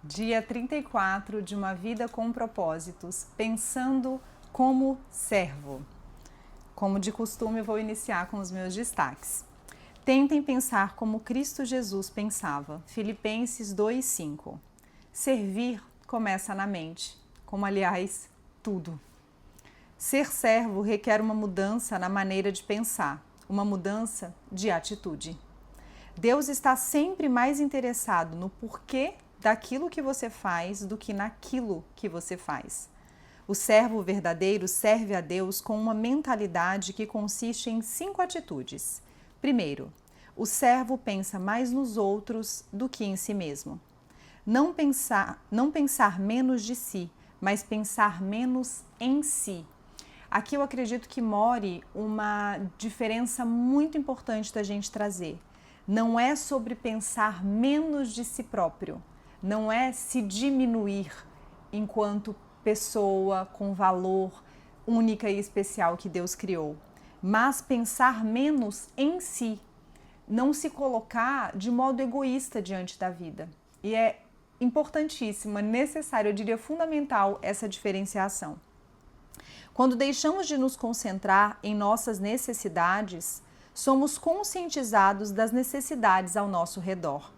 Dia 34 de uma vida com propósitos, pensando como servo. Como de costume, vou iniciar com os meus destaques. Tentem pensar como Cristo Jesus pensava. Filipenses 2:5. Servir começa na mente, como aliás, tudo. Ser servo requer uma mudança na maneira de pensar, uma mudança de atitude. Deus está sempre mais interessado no porquê daquilo que você faz do que naquilo que você faz. O servo verdadeiro serve a Deus com uma mentalidade que consiste em 5 atitudes. Primeiro, o servo pensa mais nos outros do que em si mesmo. Não pensar menos de si, mas pensar menos em si. Aqui eu acredito que more uma diferença muito importante da gente trazer. Não é sobre pensar menos de si próprio, não é se diminuir enquanto pessoa com valor única e especial que Deus criou, mas pensar menos em si, não se colocar de modo egoísta diante da vida. E é importantíssima, necessária, eu diria fundamental essa diferenciação. Quando deixamos de nos concentrar em nossas necessidades, somos conscientizados das necessidades ao nosso redor.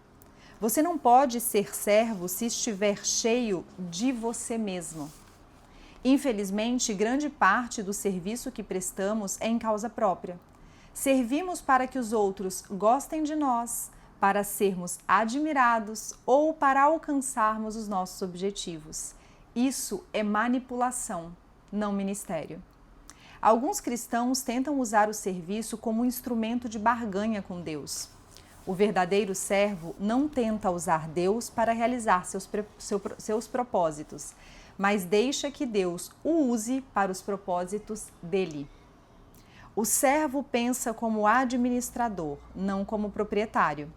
Você não pode ser servo se estiver cheio de você mesmo. Infelizmente, grande parte do serviço que prestamos é em causa própria. Servimos para que os outros gostem de nós, para sermos admirados ou para alcançarmos os nossos objetivos. Isso é manipulação, não ministério. Alguns cristãos tentam usar o serviço como um instrumento de barganha com Deus. O verdadeiro servo não tenta usar Deus para realizar seus propósitos, mas deixa que Deus o use para os propósitos dele. O servo pensa como administrador, não como proprietário.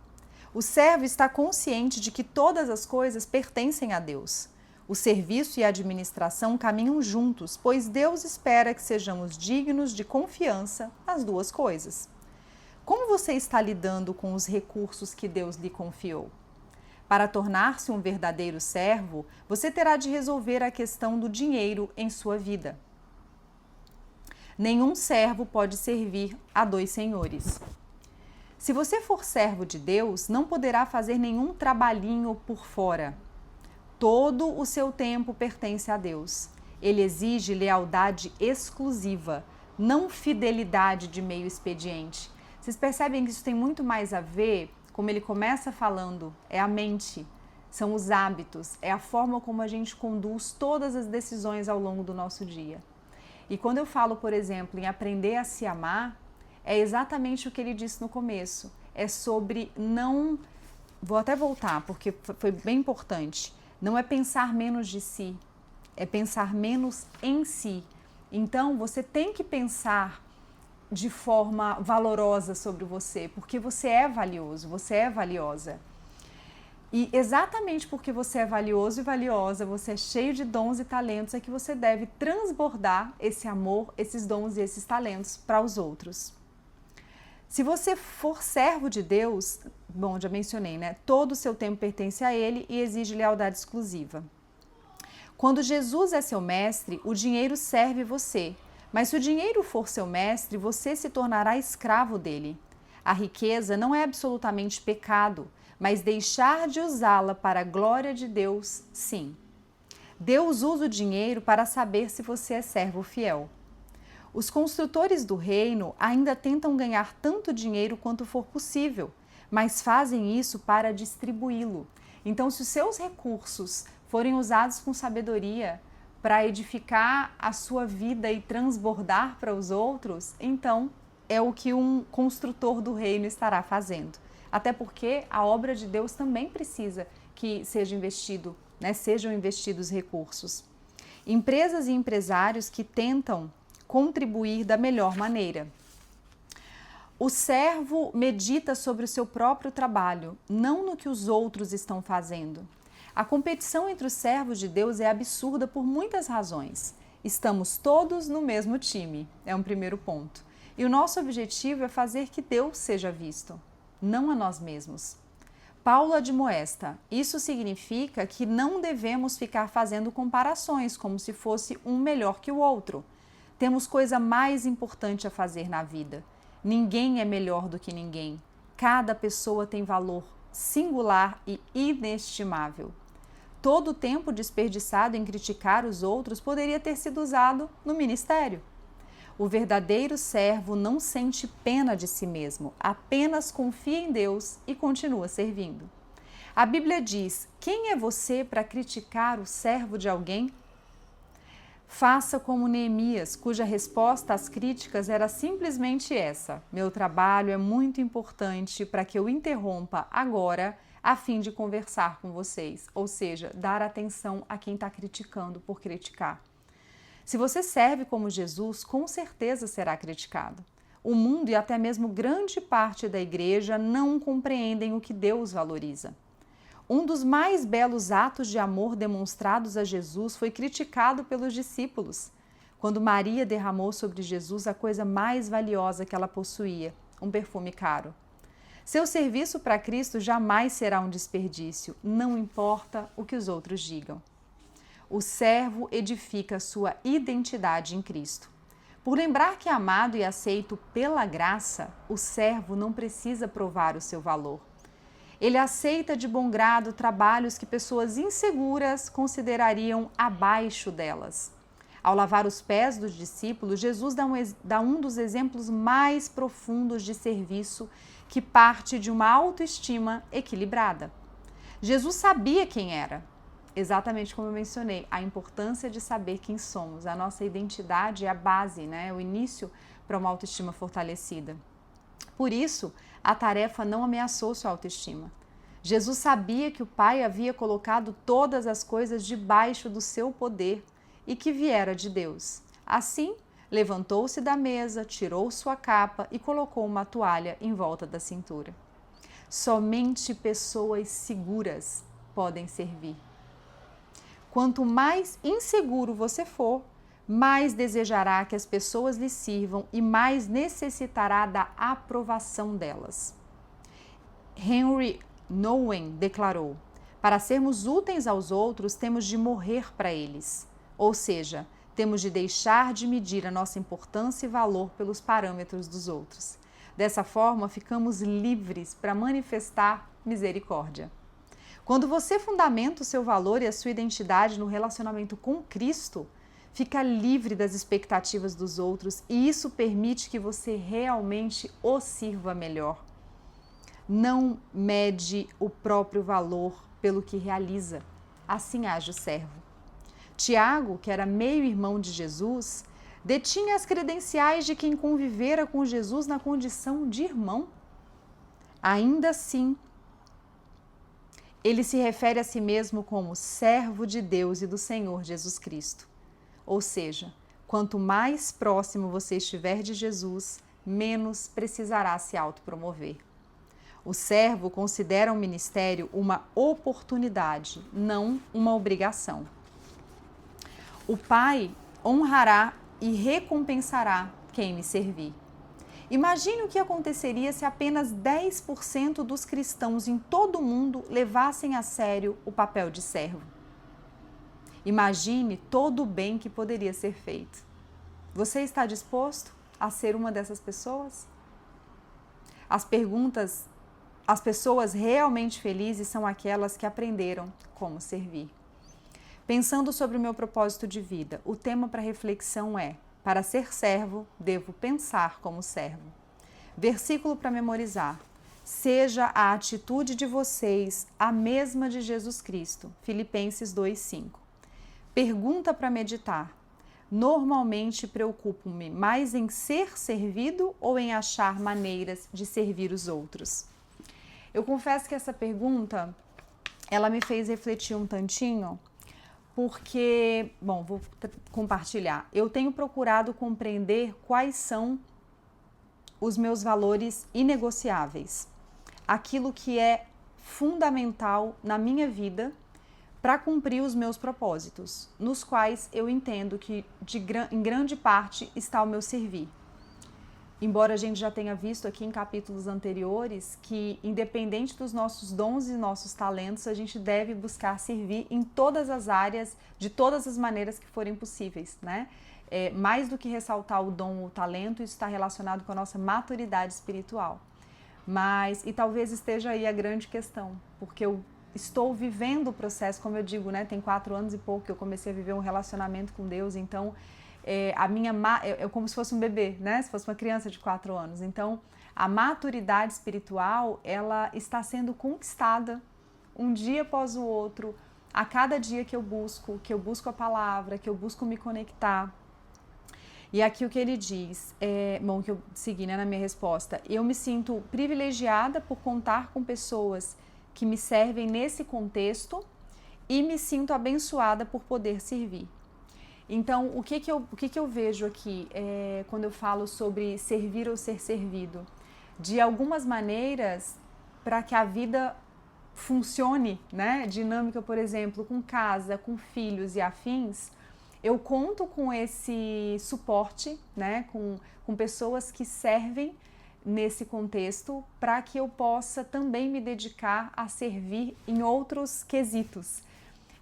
O servo está consciente de que todas as coisas pertencem a Deus. O serviço e a administração caminham juntos, pois Deus espera que sejamos dignos de confiança nas duas coisas. Como você está lidando com os recursos que Deus lhe confiou? Para tornar-se um verdadeiro servo, você terá de resolver a questão do dinheiro em sua vida. Nenhum servo pode servir a 2 senhores. Se você for servo de Deus, não poderá fazer nenhum trabalhinho por fora. Todo o seu tempo pertence a Deus. Ele exige lealdade exclusiva, não fidelidade de meio expediente. Vocês percebem que isso tem muito mais a ver, como ele começa falando, é a mente, são os hábitos, é a forma como a gente conduz todas as decisões ao longo do nosso dia. E quando eu falo, por exemplo, em aprender a se amar, é exatamente o que ele disse no começo. É sobre não... Vou até voltar, porque foi bem importante. Não é pensar menos de si, é pensar menos em si. Então, você tem que pensar de forma valorosa sobre você, porque você é valioso, você é valiosa. E exatamente porque você é valioso e valiosa, você é cheio de dons e talentos, é que você deve transbordar esse amor, esses dons e esses talentos para os outros. Se você for servo de Deus, bom, já mencionei, né? Todo o seu tempo pertence a Ele e exige lealdade exclusiva. Quando Jesus é seu mestre, o dinheiro serve você. Mas se o dinheiro for seu mestre, você se tornará escravo dele. A riqueza não é absolutamente pecado, mas deixar de usá-la para a glória de Deus, sim. Deus usa o dinheiro para saber se você é servo fiel. Os construtores do reino ainda tentam ganhar tanto dinheiro quanto for possível, mas fazem isso para distribuí-lo. Então, se os seus recursos forem usados com sabedoria para edificar a sua vida e transbordar para os outros, então é o que um construtor do reino estará fazendo. Até porque a obra de Deus também precisa que sejam investidos recursos. Empresas e empresários que tentam contribuir da melhor maneira. O servo medita sobre o seu próprio trabalho, não no que os outros estão fazendo. A competição entre os servos de Deus é absurda por muitas razões. Estamos todos no mesmo time, é um primeiro ponto. E o nosso objetivo é fazer que Deus seja visto, não a nós mesmos. Paulo admoesta: isso significa que não devemos ficar fazendo comparações como se fosse um melhor que o outro. Temos coisa mais importante a fazer na vida. Ninguém é melhor do que ninguém. Cada pessoa tem valor singular e inestimável. Todo o tempo desperdiçado em criticar os outros poderia ter sido usado no ministério. O verdadeiro servo não sente pena de si mesmo, apenas confia em Deus e continua servindo. A Bíblia diz: quem é você para criticar o servo de alguém? Faça como Neemias, cuja resposta às críticas era simplesmente essa: meu trabalho é muito importante para que eu interrompa agora a fim de conversar com vocês, ou seja, dar atenção a quem está criticando por criticar. Se você serve como Jesus, com certeza será criticado. O mundo e até mesmo grande parte da igreja não compreendem o que Deus valoriza. Um dos mais belos atos de amor demonstrados a Jesus foi criticado pelos discípulos, quando Maria derramou sobre Jesus a coisa mais valiosa que ela possuía, um perfume caro. Seu serviço para Cristo jamais será um desperdício, não importa o que os outros digam. O servo edifica sua identidade em Cristo. Por lembrar que é amado e aceito pela graça, o servo não precisa provar o seu valor. Ele aceita de bom grado trabalhos que pessoas inseguras considerariam abaixo delas. Ao lavar os pés dos discípulos, Jesus dá um dos exemplos mais profundos de serviço que parte de uma autoestima equilibrada. Jesus sabia quem era. Exatamente como eu mencionei, a importância de saber quem somos. A nossa identidade é a base, né? O início para uma autoestima fortalecida. Por isso, a tarefa não ameaçou sua autoestima. Jesus sabia que o Pai havia colocado todas as coisas debaixo do seu poder e que viera de Deus. Assim, levantou-se da mesa, tirou sua capa e colocou uma toalha em volta da cintura. Somente pessoas seguras podem servir. Quanto mais inseguro você for, mais desejará que as pessoas lhe sirvam e mais necessitará da aprovação delas. Henry Nouwen declarou: para sermos úteis aos outros, temos de morrer para eles. Ou seja, temos de deixar de medir a nossa importância e valor pelos parâmetros dos outros. Dessa forma, ficamos livres para manifestar misericórdia. Quando você fundamenta o seu valor e a sua identidade no relacionamento com Cristo, fica livre das expectativas dos outros e isso permite que você realmente o sirva melhor. Não mede o próprio valor pelo que realiza. Assim age o servo. Tiago, que era meio-irmão de Jesus, detinha as credenciais de quem convivera com Jesus na condição de irmão. Ainda assim, ele se refere a si mesmo como servo de Deus e do Senhor Jesus Cristo. Ou seja, quanto mais próximo você estiver de Jesus, menos precisará se autopromover. O servo considera o ministério uma oportunidade, não uma obrigação. O Pai honrará e recompensará quem me servir. Imagine o que aconteceria se apenas 10% dos cristãos em todo o mundo levassem a sério o papel de servo. Imagine todo o bem que poderia ser feito. Você está disposto a ser uma dessas pessoas? As pessoas realmente felizes são aquelas que aprenderam como servir. Pensando sobre o meu propósito de vida, o tema para reflexão é: para ser servo, devo pensar como servo. Versículo para memorizar: seja a atitude de vocês a mesma de Jesus Cristo. Filipenses 2:5. Pergunta para meditar: normalmente preocupo-me mais em ser servido ou em achar maneiras de servir os outros? Eu confesso que essa pergunta, ela me fez refletir um tantinho, porque, vou compartilhar. Eu tenho procurado compreender quais são os meus valores inegociáveis, aquilo que é fundamental na minha vida para cumprir os meus propósitos, nos quais eu entendo que em grande parte está o meu servir. embora a gente já tenha visto aqui em capítulos anteriores que, independente dos nossos dons e nossos talentos, a gente deve buscar servir em todas as áreas, de todas as maneiras que forem possíveis, né? Mais do que ressaltar o dom ou o talento, isso está relacionado com a nossa maturidade espiritual. E talvez esteja aí a grande questão, porque eu estou vivendo o processo, como eu digo, né? Tem 4 anos e pouco que eu comecei a viver um relacionamento com Deus, então é como se fosse um bebê, né? Se fosse uma criança de 4 anos. Então, a maturidade espiritual, ela está sendo conquistada um dia após o outro, a cada dia que eu busco a palavra, que eu busco me conectar. E aqui o que ele diz, que eu segui, né, na minha resposta, eu me sinto privilegiada por contar com pessoas que me servem nesse contexto e me sinto abençoada por poder servir. Então, o que eu vejo aqui quando eu falo sobre servir ou ser servido? De algumas maneiras, para que a vida funcione, né? Dinâmica, por exemplo, com casa, com filhos e afins, eu conto com esse suporte, né? Com pessoas que servem nesse contexto, para que eu possa também me dedicar a servir em outros quesitos.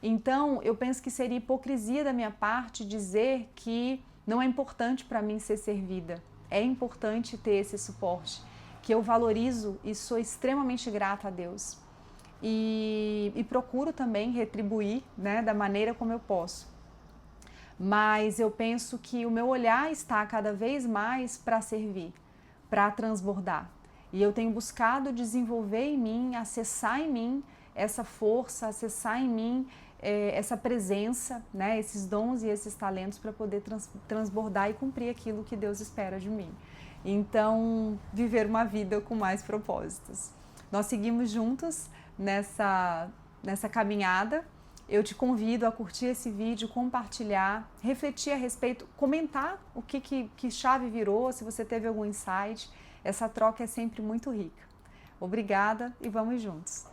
Então, eu penso que seria hipocrisia da minha parte dizer que não é importante para mim ser servida. É importante ter esse suporte, que eu valorizo e sou extremamente grata a Deus. E procuro também retribuir, né, da maneira como eu posso. Mas eu penso que o meu olhar está cada vez mais para servir, para transbordar. E eu tenho buscado desenvolver em mim, acessar em mim essa força, acessar em mim essa presença, né, esses dons e esses talentos para poder transbordar e cumprir aquilo que Deus espera de mim. Então, viver uma vida com mais propósitos. Nós seguimos juntos nessa caminhada. Eu te convido a curtir esse vídeo, compartilhar, refletir a respeito, comentar o que chave virou, se você teve algum insight. Essa troca é sempre muito rica. Obrigada e vamos juntos!